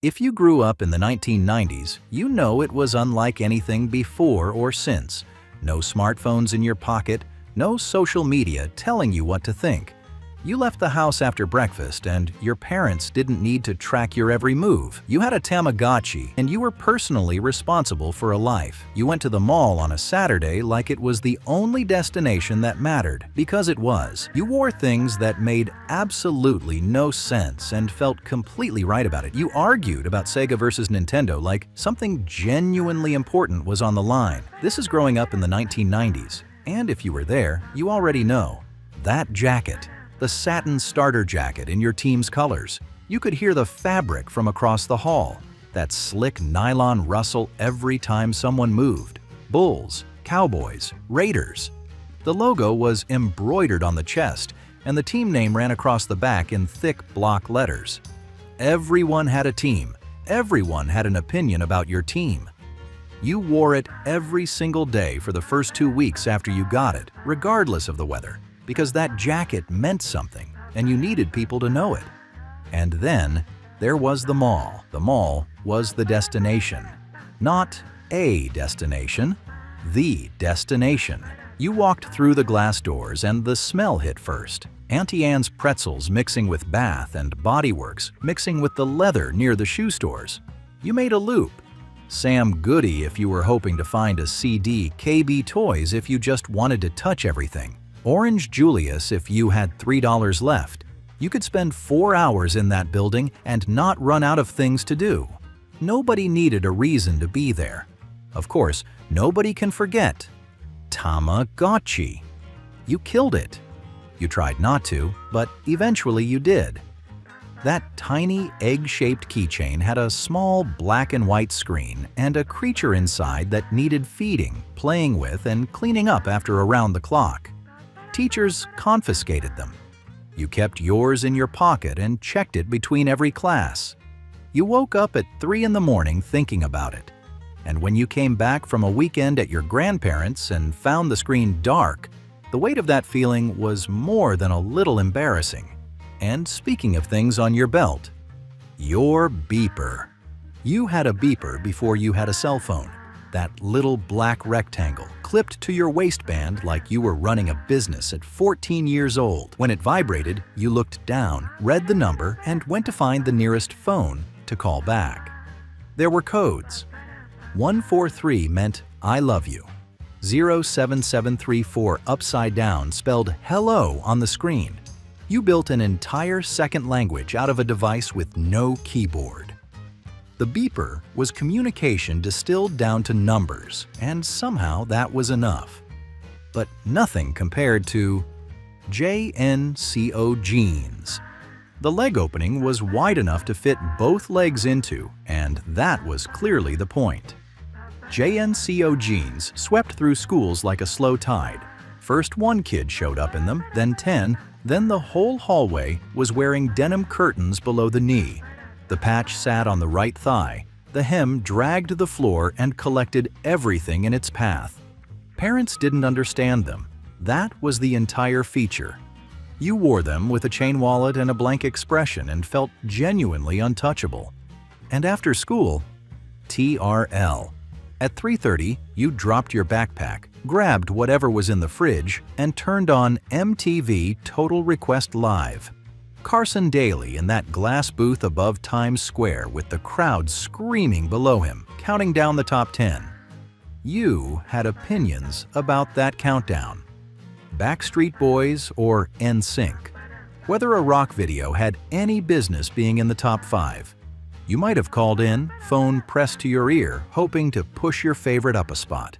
If you grew up in the 1990s, you know it was unlike anything before or since. No smartphones in your pocket, no social media telling you what to think. You left the house after breakfast and your parents didn't need to track your every move. You had a Tamagotchi and you were personally responsible for a life. You went to the mall on a Saturday like it was the only destination that mattered, because it was. You wore things that made absolutely no sense and felt completely right about it. You argued about Sega versus Nintendo like something genuinely important was on the line. This is growing up in the 1990s, and if you were there, you already know. That jacket. The satin starter jacket in your team's colors. You could hear the fabric from across the hall. That slick nylon rustle every time someone moved. Bulls, Cowboys, Raiders. The logo was embroidered on the chest, and the team name ran across the back in thick block letters. Everyone had a team. Everyone had an opinion about your team. You wore it every single day for the first 2 weeks after you got it, regardless of the weather, because that jacket meant something, and you needed people to know it. And then there was the mall. The mall was the destination. Not a destination, the destination. You walked through the glass doors and the smell hit first. Auntie Anne's pretzels mixing with Bath and Body Works mixing with the leather near the shoe stores. You made a loop. Sam Goody if you were hoping to find a CD, KB Toys if you just wanted to touch everything. Orange Julius if you had $3 left. You could spend 4 hours in that building and not run out of things to do. Nobody needed a reason to be there. Of course, nobody can forget Tamagotchi. You killed it. You tried not to, but eventually you did. That tiny egg-shaped keychain had a small black and white screen and a creature inside that needed feeding, playing with, and cleaning up after around the clock. Teachers confiscated them. You kept yours in your pocket and checked it between every class. You woke up at 3 in the morning thinking about it. And when you came back from a weekend at your grandparents' and found the screen dark, the weight of that feeling was more than a little embarrassing. And speaking of things on your belt, your beeper. You had a beeper before you had a cell phone. That little black rectangle clipped to your waistband like you were running a business at 14 years old. When it vibrated, you looked down, read the number, and went to find the nearest phone to call back. There were codes. 143 meant I love you. 07734 upside down spelled hello on the screen. You built an entire second language out of a device with no keyboard. The beeper was communication distilled down to numbers, and somehow that was enough. But nothing compared to JNCO jeans. The leg opening was wide enough to fit both legs into, and that was clearly the point. JNCO jeans swept through schools like a slow tide. First one kid showed up in them, then 10, then the whole hallway was wearing denim curtains below the knee. The patch sat on the right thigh. The hem dragged the floor and collected everything in its path. Parents didn't understand them. That was the entire feature. You wore them with a chain wallet and a blank expression and felt genuinely untouchable. And after school, TRL. At 3:30, you dropped your backpack, grabbed whatever was in the fridge, and turned on MTV Total Request Live. Carson Daly in that glass booth above Times Square with the crowd screaming below him, counting down the top 10. You had opinions about that countdown. Backstreet Boys or NSYNC. Whether a rock video had any business being in the top 5. You might have called in, phone pressed to your ear, hoping to push your favorite up a spot.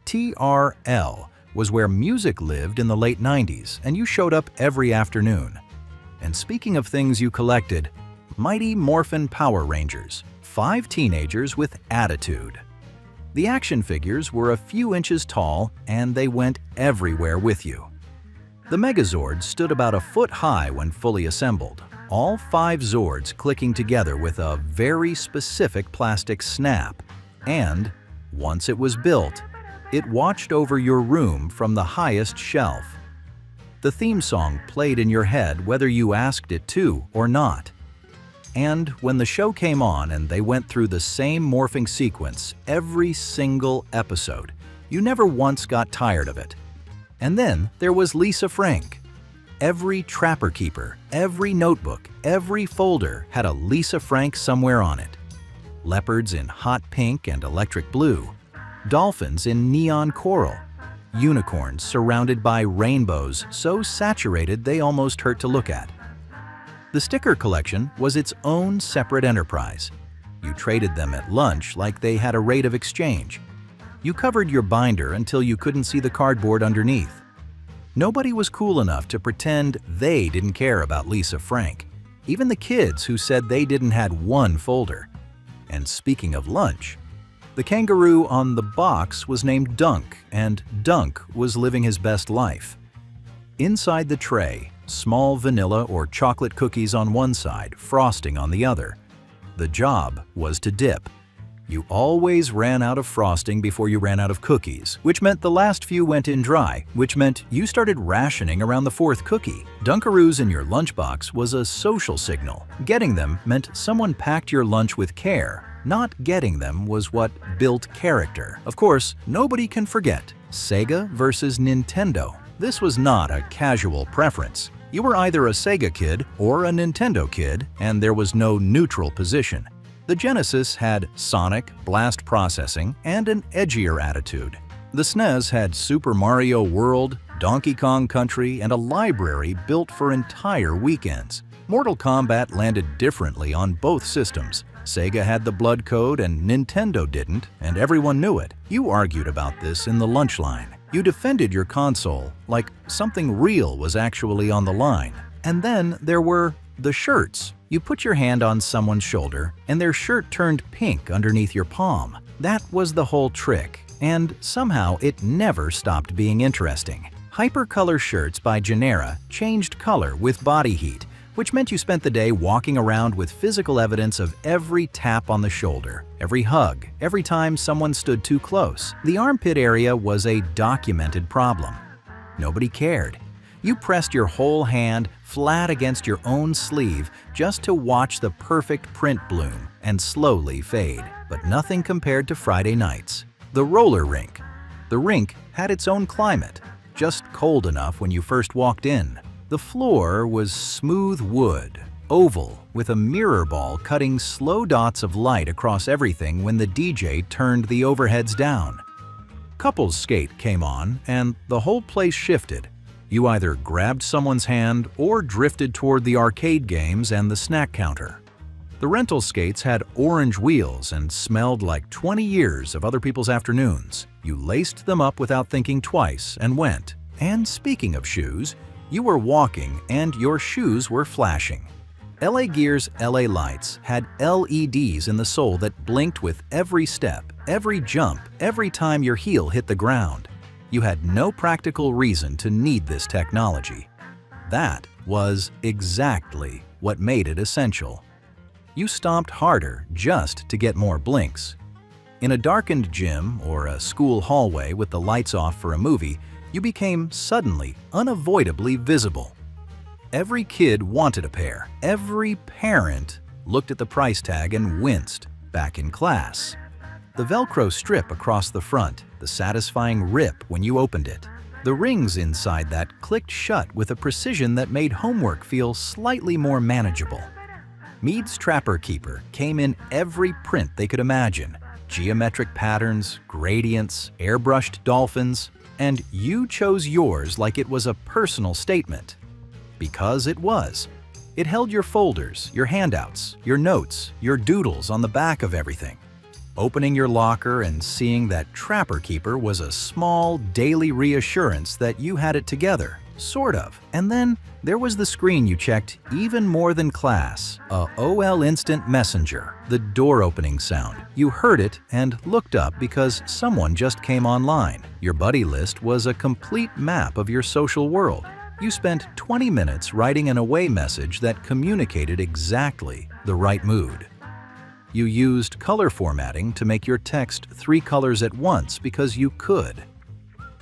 TRL was where music lived in the late 90s, and you showed up every afternoon. And speaking of things you collected, Mighty Morphin Power Rangers, 5 teenagers with attitude. The action figures were a few inches tall and they went everywhere with you. The Megazords stood about a foot high when fully assembled, all 5 Zords clicking together with a very specific plastic snap. And once it was built, it watched over your room from the highest shelf. The theme song played in your head whether you asked it to or not. And when the show came on and they went through the same morphing sequence every single episode, you never once got tired of it. And then there was Lisa Frank. Every Trapper Keeper, every notebook, every folder had a Lisa Frank somewhere on it. Leopards in hot pink and electric blue, dolphins in neon coral, unicorns surrounded by rainbows so saturated they almost hurt to look at. The sticker collection was its own separate enterprise. You traded them at lunch like they had a rate of exchange. You covered your binder until you couldn't see the cardboard underneath. Nobody was cool enough to pretend they didn't care about Lisa Frank, even the kids who said they didn't had one folder. And speaking of lunch, the kangaroo on the box was named Dunk, and Dunk was living his best life. Inside the tray, small vanilla or chocolate cookies on one side, frosting on the other. The job was to dip. You always ran out of frosting before you ran out of cookies, which meant the last few went in dry, which meant you started rationing around the fourth cookie. Dunkaroos in your lunchbox was a social signal. Getting them meant someone packed your lunch with care. Not getting them was what built character. Of course, nobody can forget Sega versus Nintendo. This was not a casual preference. You were either a Sega kid or a Nintendo kid, and there was no neutral position. The Genesis had Sonic, blast processing, and an edgier attitude. The SNES had Super Mario World, Donkey Kong Country, and a library built for entire weekends. Mortal Kombat landed differently on both systems. Sega had the blood code and Nintendo didn't, and everyone knew it. You argued about this in the lunch line. You defended your console like something real was actually on the line. And then there were the shirts. You put your hand on someone's shoulder and their shirt turned pink underneath your palm. That was the whole trick, and somehow it never stopped being interesting. Hypercolor shirts by Genera changed color with body heat, which meant you spent the day walking around with physical evidence of every tap on the shoulder, every hug, every time someone stood too close. The armpit area was a documented problem. Nobody cared. You pressed your whole hand flat against your own sleeve just to watch the perfect print bloom and slowly fade. But nothing compared to Friday nights. The roller rink. The rink had its own climate, just cold enough when you first walked in. The floor was smooth wood, oval, with a mirror ball cutting slow dots of light across everything when the DJ turned the overheads down. Couples skate came on, and the whole place shifted. You either grabbed someone's hand or drifted toward the arcade games and the snack counter. The rental skates had orange wheels and smelled like 20 years of other people's afternoons. You laced them up without thinking twice and went. And speaking of shoes, you were walking and your shoes were flashing. LA Gear's LA lights had LEDs in the sole that blinked with every step, every jump, every time your heel hit the ground. You had no practical reason to need this technology. That was exactly what made it essential. You stomped harder just to get more blinks. In a darkened gym or a school hallway with the lights off for a movie, you became suddenly, unavoidably visible. Every kid wanted a pair. Every parent looked at the price tag and winced. Back in class. The Velcro strip across the front, the satisfying rip when you opened it. The rings inside that clicked shut with a precision that made homework feel slightly more manageable. Mead's Trapper Keeper came in every print they could imagine. Geometric patterns, gradients, airbrushed dolphins, and you chose yours like it was a personal statement. Because it was. It held your folders, your handouts, your notes, your doodles on the back of everything. Opening your locker and seeing that Trapper Keeper was a small, daily reassurance that you had it together, sort of. And then there was the screen you checked even more than class, AOL Instant Messenger, the door-opening sound. You heard it and looked up because someone just came online. Your buddy list was a complete map of your social world. You spent 20 minutes writing an away message that communicated exactly the right mood. You used color formatting to make your text 3 colors at once because you could.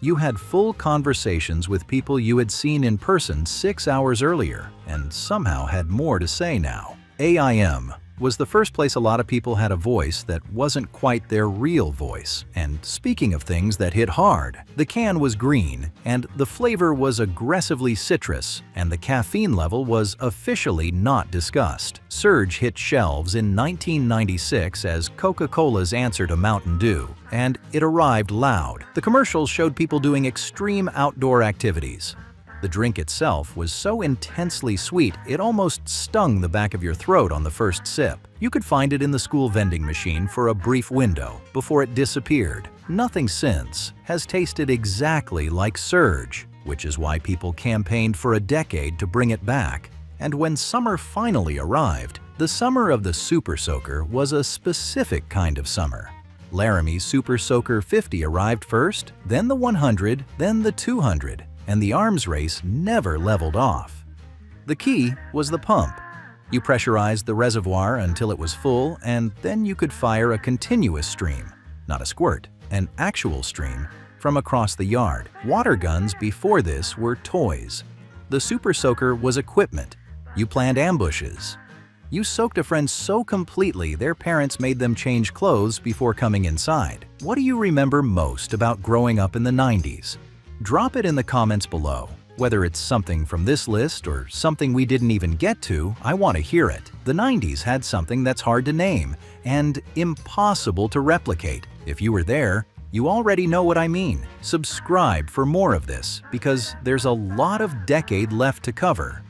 You had full conversations with people you had seen in person 6 hours earlier and somehow had more to say now. AIM was the first place a lot of people had a voice that wasn't quite their real voice. And speaking of things that hit hard, the can was green, and the flavor was aggressively citrus, and the caffeine level was officially not discussed. Surge hit shelves in 1996 as Coca-Cola's answer to Mountain Dew, and it arrived loud. The commercials showed people doing extreme outdoor activities. The drink itself was so intensely sweet it almost stung the back of your throat on the first sip. You could find it in the school vending machine for a brief window before it disappeared. Nothing since has tasted exactly like Surge, which is why people campaigned for a decade to bring it back. And when summer finally arrived, the summer of the Super Soaker was a specific kind of summer. Laramie's Super Soaker 50 arrived first, then the 100, then the 200. And the arms race never leveled off. The key was the pump. You pressurized the reservoir until it was full, and then you could fire a continuous stream, not a squirt, an actual stream, from across the yard. Water guns before this were toys. The Super Soaker was equipment. You planned ambushes. You soaked a friend so completely their parents made them change clothes before coming inside. What do you remember most about growing up in the 90s? Drop it in the comments below. Whether it's something from this list or something we didn't even get to, I want to hear it. The 90s had something that's hard to name and impossible to replicate. If you were there, you already know what I mean. Subscribe for more of this because there's a lot of decade left to cover.